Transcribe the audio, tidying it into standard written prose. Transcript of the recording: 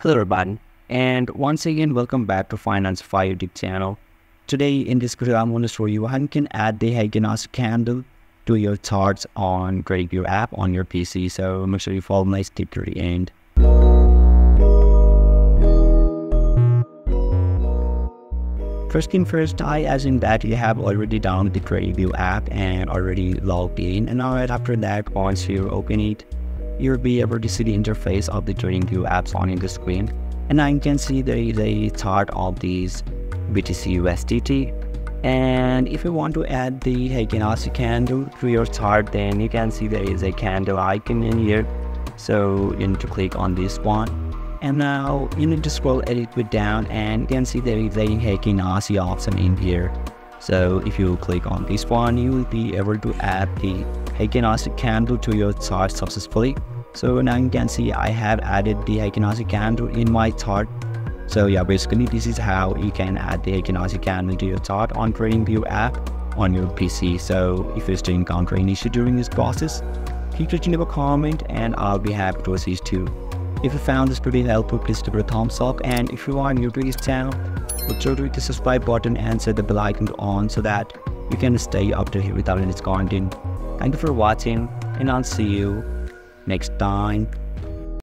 Hello everyone, and once again welcome back to Financify YouTube channel. Today in this video I'm going to show you how you can add the Heikin Ashi candle to your charts on TradingView app on your PC. So make sure you follow my step to the end. First thing first, I assume that you have already downloaded the TradingView app and already logged in, and now right after that, once you open it, you'll be able to see the interface of the TradingView apps on the screen. And now you can see there is a chart of these BTC USDT. And if you want to add the Heikin Ashi candle to your chart, then you can see there is a candle icon in here. So you need to click on this one. And now you need to scroll a little bit down and you can see there is a Heikin Ashi option in here. So if you click on this one, you will be able to add the Heikin Ashi candle to your chart successfully. So now you can see I have added the Heikin Ashi candle in my chart. So yeah, basically this is how you can add the Heikin Ashi candle to your chart on TradingView app on your PC. So if you still encounter any issue during this process, keep leaving a comment and I'll be happy to assist you. If you found this video helpful, please give it a thumbs up, and if you are new to this channel, make sure to hit the subscribe button and set the bell icon on so that you can stay up to date with our latest content. Thank you for watching, and I'll see you next time.